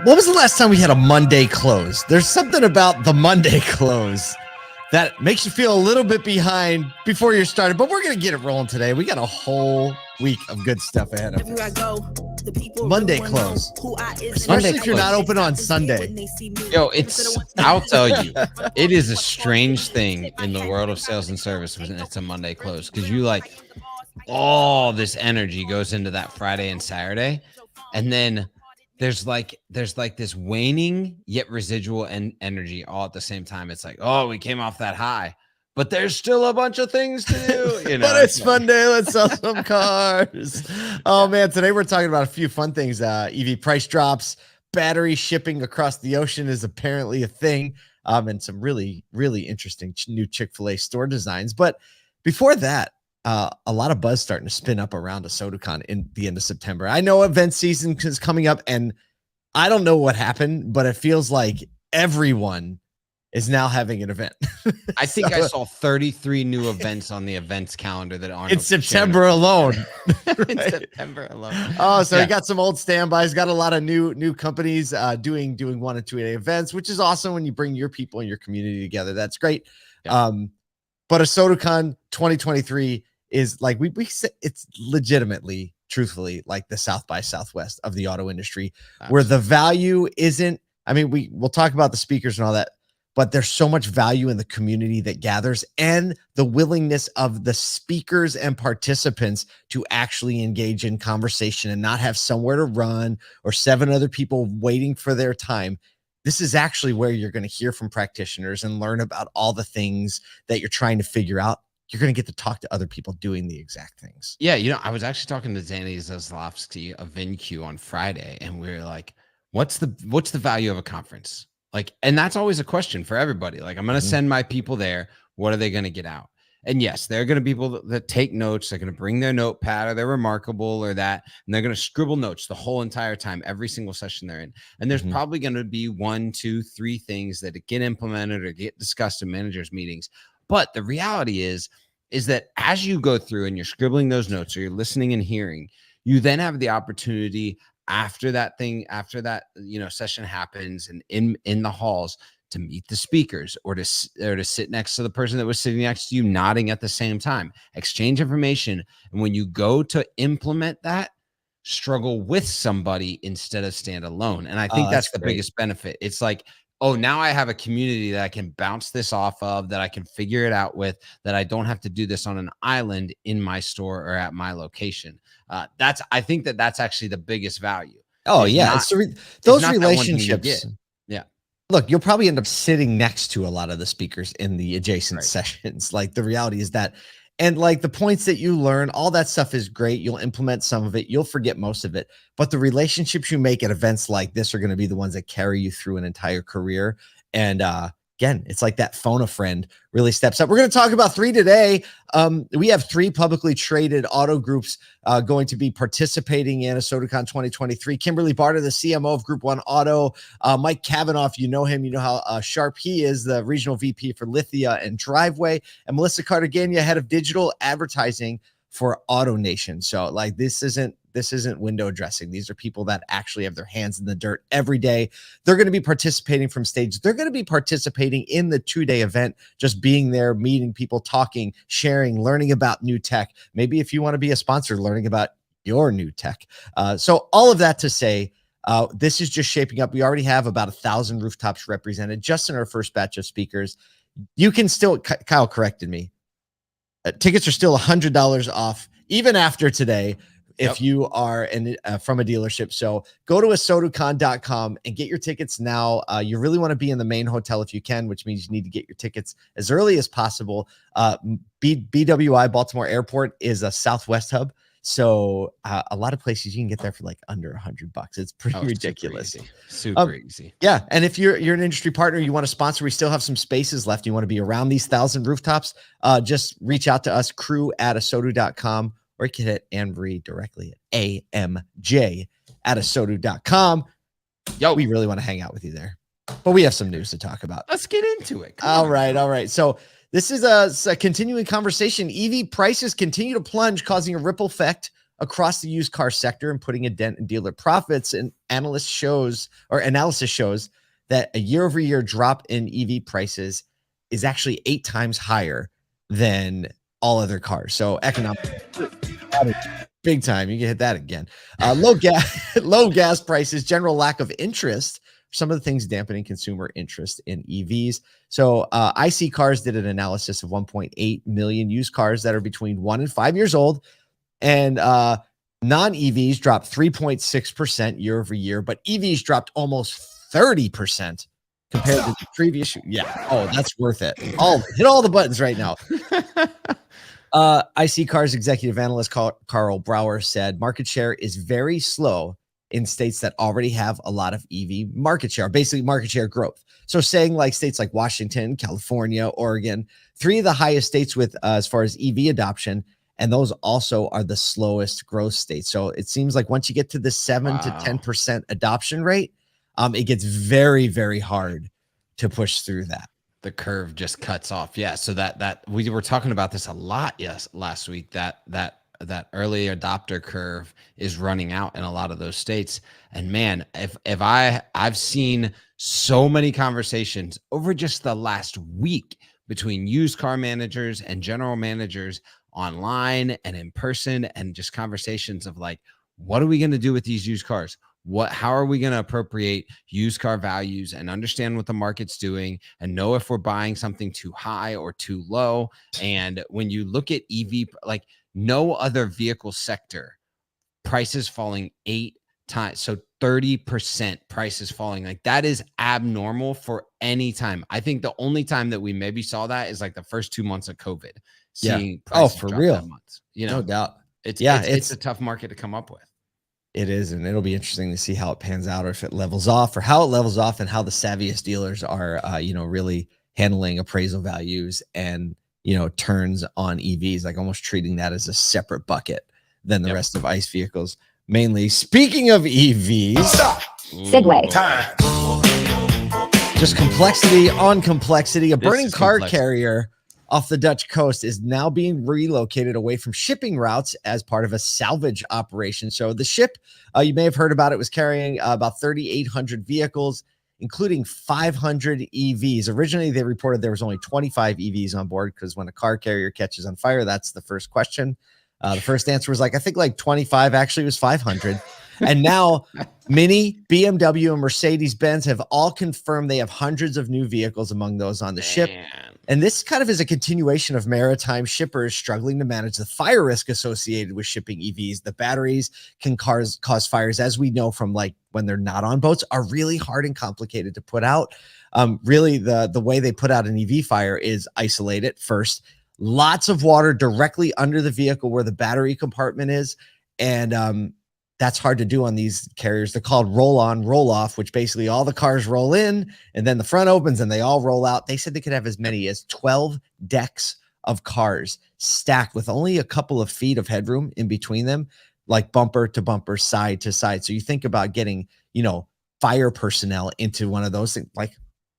What was the last time we had a Monday close? There's something about the Monday close that makes you feel a little bit behind before you're started, but we're going to get it rolling today. We got a whole week of good stuff ahead of us. Monday close, especially if you're not open on Sunday. Yo, I'll tell you, it is a strange thing in the world of sales and service when it's a Monday close, because you all this energy goes into that Friday and Saturday, and then there's this waning yet residual energy all at the same time. It's like, oh, we came off that high, but there's still a bunch of things to do. You know, but it's fun day. Let's sell some cars. Oh man, today we're talking about a few fun things. EV price drops, battery shipping across the ocean is apparently a thing, and some really, really interesting new Chick-Fil-A store designs. But before that, a lot of buzz starting to spin up around ASOTU CON in the end of September. I know event season is coming up, and I don't know what happened, but it feels like everyone is now having an event. I think I saw 33 new events on the events calendar that aren't in September alone. In September alone. Oh, so you got some old standbys, got a lot of new companies doing 1 and 2 day events, which is awesome when you bring your people and your community together. That's great. Yeah. But ASOTU CON 2023 is like we say, it's legitimately, truthfully, like the South by Southwest of the auto industry. Absolutely. Where the value isn't, I mean, we'll talk about the speakers and all that, but there's so much value in the community that gathers and the willingness of the speakers and participants to actually engage in conversation and not have somewhere to run or 7 other people waiting for their time. This is actually where you're going to hear from practitioners and learn about all the things that you're trying to figure out. You're going to get to talk to other people doing the exact things. Yeah. You know, I was actually talking to Danny Zaslavsky of VinQ on Friday, and we were like, what's the value of a conference? Like, and that's always a question for everybody. Like, I'm going to send my people there. What are they going to get out? And yes, there are going to be people that take notes. They're going to bring their notepad or they're remarkable or that, and they're going to scribble notes the whole entire time, every single session they're in. And there's probably going to be 1, 2, 3 things that get implemented or get discussed in managers' meetings. But the reality is that as you go through and you're scribbling those notes or you're listening and hearing, you then have the opportunity after that, session happens and in the halls to meet the speakers or to sit next to the person that was sitting next to you, nodding at the same time, exchange information. And when you go to implement that, struggle with somebody instead of stand alone. And I think that's the biggest benefit. It's like, oh, now I have a community that I can bounce this off of, that I can figure it out with, that I don't have to do this on an island in my store or at my location. I think that's actually the biggest value. Oh, yeah. Those relationships. Yeah. Look, you'll probably end up sitting next to a lot of the speakers in the adjacent sessions. Like, the reality is that, and like the points that you learn, all that stuff is great. You'll implement some of it. You'll forget most of it. But the relationships you make at events like this are going to be the ones that carry you through an entire career. And again, it's like that phone a friend really steps up. We're going to talk about 3 today. We have 3 publicly traded auto groups going to be participating in ASOTU CON 2023. Kimberly Barter, the CMO of Group 1 Auto. Mike Kavanaugh, you know him. You know how sharp he is, the regional VP for Lithia and Driveway. And Melissa Cartagena, head of digital advertising for Auto Nation. So like, this isn't window dressing. These are people that actually have their hands in the dirt every day. They're going to be participating from stage. They're going to be participating in the 2-day event, just being there, meeting people, talking, sharing, learning about new tech. Maybe if you want to be a sponsor, learning about your new tech. So all of that to say, this is just shaping up. We already have about 1,000 rooftops represented just in our first batch of speakers. You can still, Kyle corrected me, tickets are still $100 off even after today if you are from a dealership. So go to ASOTUCon.com and get your tickets now. You really want to be in the main hotel if you can, which means you need to get your tickets as early as possible. BWI, Baltimore Airport, is a Southwest hub. So a lot of places you can get there for like under $100. It's pretty ridiculous. Super easy. Yeah. And if you're an industry partner, you want to sponsor, we still have some spaces left. You want to be around these 1,000 rooftops, just reach out to us, crew@asotu.com, or you can hit Anne-Marie directly at amj@asotu.com. Yo, we really want to hang out with you there, but we have some news to talk about. Let's get into it. All right. So this is a continuing conversation. EV prices continue to plunge, causing a ripple effect across the used car sector and putting a dent in dealer profits. And analysis shows that a year-over-year drop in EV prices is actually 8 times higher than all other cars. So economic big time. You can hit that again. Low gas prices, general lack of interest, some of the things dampening consumer interest in EVs. So iSeeCars did an analysis of 1.8 million used cars that are between 1 and 5 years old, and non-EVs dropped 3.6% year over year, but EVs dropped almost 30% compared to the previous year. Yeah. Oh, that's worth it. Hit all the buttons right now. iSeeCars executive analyst Karl Brauer said market share is very slow in states that already have a lot of EV market share, basically market share growth. So saying like states like Washington, California, Oregon, 3 of the highest states with as far as EV adoption, and those also are the slowest growth states. So it seems like once you get to the 7 to 10% adoption rate, it gets very, very hard to push through that. The curve just cuts off. Yeah. So that we were talking about this a lot last week, that early adopter curve is running out in a lot of those states. And man, if I've seen so many conversations over just the last week between used car managers and general managers online and in person, and just conversations of like, what are we going to do with these used cars? How are we going to appropriate used car values and understand what the market's doing and know if we're buying something too high or too low? And when you look at EV, like no other vehicle sector, prices falling 8 times. So 30% prices falling. Like that is abnormal for any time. I think the only time that we maybe saw that is like the first 2 months of COVID. Seeing prices for drop real. That month, no doubt. It's a tough market to come up with. It is, and it'll be interesting to see how it pans out, or if it levels off, or how it levels off, and how the savviest dealers are, really handling appraisal values and, turns on EVs, like almost treating that as a separate bucket than the rest of ICE vehicles. Mainly, speaking of EVs, segue time. Just complexity on complexity. A burning car carrier off the Dutch coast is now being relocated away from shipping routes as part of a salvage operation. So the ship, you may have heard about it, was carrying about 3,800 vehicles, including 500 EVs. Originally, they reported there was only 25 EVs on board, because when a car carrier catches on fire, that's the first question. The first answer was I think 25, actually it was 500. And now Mini, BMW, and Mercedes-Benz have all confirmed they have hundreds of new vehicles among those on the ship. And this kind of is a continuation of maritime shippers struggling to manage the fire risk associated with shipping EVs. The batteries can cause fires, as we know from when they're not on boats, are really hard and complicated to put out. Really, the way they put out an EV fire is isolate it first. Lots of water directly under the vehicle where the battery compartment is. And that's hard to do on these carriers. They're called roll on, roll off, which basically all the cars roll in and then the front opens and they all roll out. They said they could have as many as 12 decks of cars stacked with only a couple of feet of headroom in between them, like bumper to bumper, side to side. So you think about getting, fire personnel into one of those things,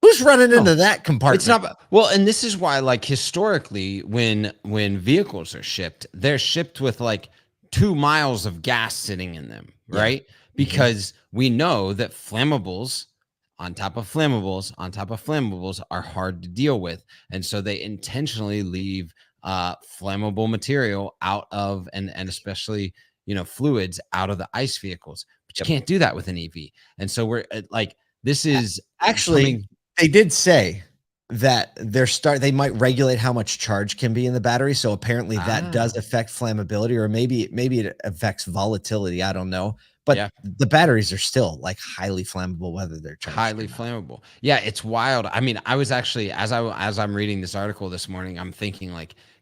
who's running into that compartment? It's not well, and this is why, historically, when vehicles are shipped, they're shipped with 2 miles of gas sitting in them, right? Because we know that flammables on top of flammables on top of flammables are hard to deal with. And so they intentionally leave flammable material out of, and especially, fluids out of the ICE vehicles. But you can't do that with an EV. And so we're this is actually, they did say that they might regulate how much charge can be in the battery. So apparently that does affect flammability, or maybe it affects volatility. I don't know. But the batteries are still highly flammable, whether they're charged. Highly flammable. Yeah, it's wild. I mean, I was actually, as I'm reading this article this morning, I'm thinking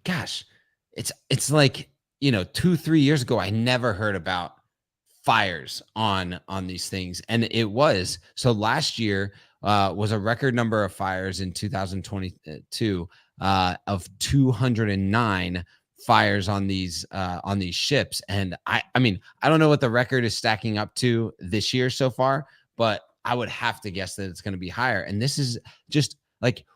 gosh, it's 2-3 years ago, I never heard about fires on these things. And it was, so last year, was a record number of fires in 2022 of 209 fires on these ships. And I mean, I don't know what the record is stacking up to this year so far, but I would have to guess that it's going to be higher. And this is just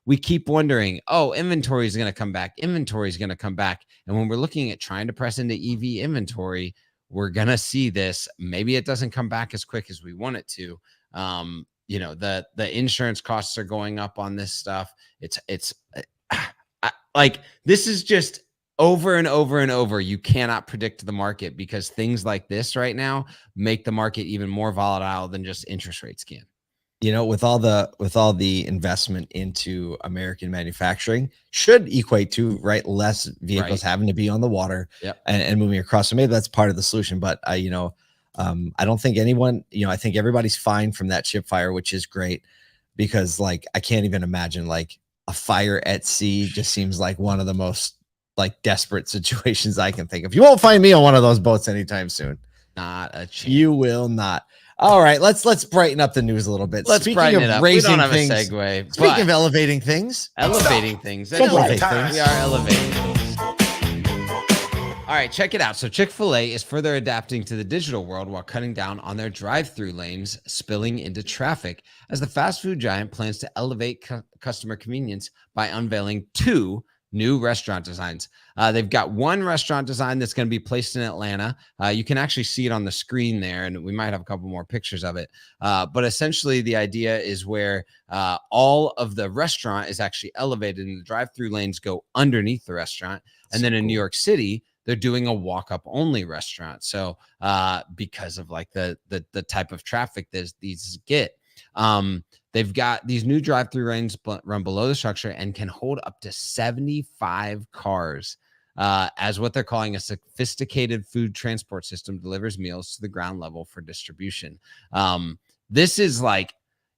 we keep wondering, inventory is going to come back. Inventory is going to come back. And when we're looking at trying to press into EV inventory, we're going to see this. Maybe it doesn't come back as quick as we want it to. You know, the insurance costs are going up on this stuff. Like, this is just over and over and over. You cannot predict the market because things like this right now make the market even more volatile than just interest rates can. You know, with all the investment into American manufacturing should equate to less vehicles having to be on the water and moving across. So maybe that's part of the solution. But I don't think anyone, I think everybody's fine from that ship fire, which is great, because like I can't even imagine like a fire at sea. Just seems like one of the most like desperate situations I can think of. You won't find me on one of those boats anytime soon. Not a chance. You will not. All right, let's brighten up the news a little bit. Let's brighten it up. We don't have a segue. Speaking of elevating things. We are elevating things. All right, check it out. So Chick-Fil-A is further adapting to the digital world while cutting down on their drive-through lanes spilling into traffic, as the fast food giant plans to elevate customer convenience by unveiling 2 new restaurant designs. They've got one restaurant design that's going to be placed in Atlanta. You can actually see it on the screen there, and we might have a couple more pictures of it. But essentially, the idea is where all of the restaurant is actually elevated and the drive-through lanes go underneath the restaurant. And then in New York City, they're doing a walk-up only restaurant. So because of like the type of traffic these get, they've got these new drive-through lanes run below the structure and can hold up to 75 cars, as what they're calling a sophisticated food transport system delivers meals to the ground level for distribution. This is like,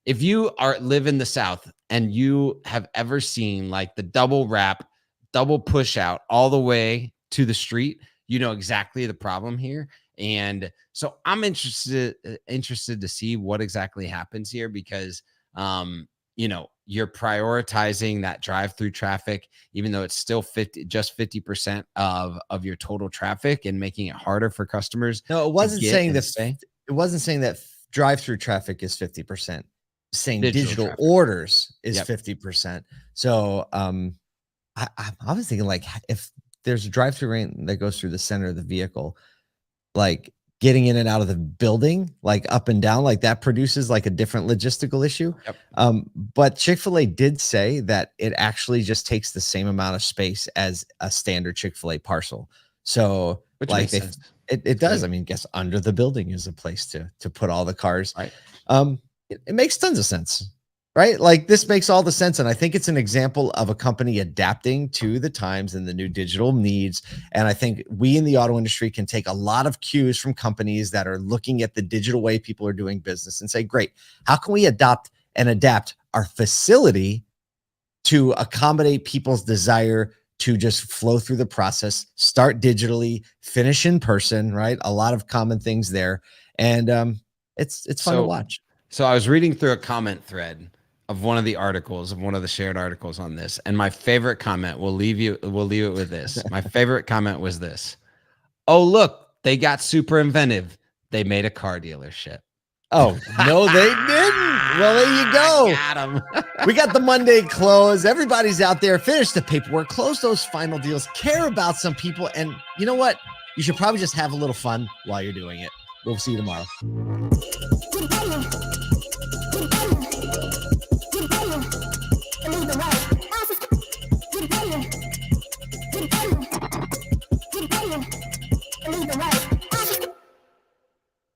if you live in the South and you have ever seen like the double wrap, double push out all the way to the street, you know exactly the problem here. And so I'm interested to see what exactly happens here, because you're prioritizing that drive-through traffic, even though it's still 50% of your total traffic, and making it harder for customers. No, it wasn't saying that drive-through traffic is 50%. Saying digital orders is 50%. So I was thinking, like, if there's a drive-through lane that goes through the center of the vehicle, like getting in and out of the building, like up and down, like that produces like a different logistical issue. But Chick-fil-A did say that it actually just takes the same amount of space as a standard Chick-fil-A parcel. So which like it does. I mean, I guess under the building is a place to put all the cars. Right. It makes tons of sense. Right? Like, this makes all the sense. And I think it's an example of a company adapting to the times and the new digital needs. And I think we in the auto industry can take a lot of cues from companies that are looking at the digital way people are doing business and say, great, how can we adopt and adapt our facility to accommodate people's desire to just flow through the process, start digitally, finish in person, right? A lot of common things there. And it's fun to watch. So I was reading through a comment thread of one of the shared articles on this, and my favorite comment, we'll leave it with this. My favorite comment was this: "Oh, look, they got super inventive. They made a car dealership." Oh, no, they didn't. Well, there you go. Got 'em. We got the Monday close. Everybody's out there. Finish the paperwork. Close those final deals. Care about some people. And you know what? You should probably just have a little fun while you're doing it. We'll see you tomorrow.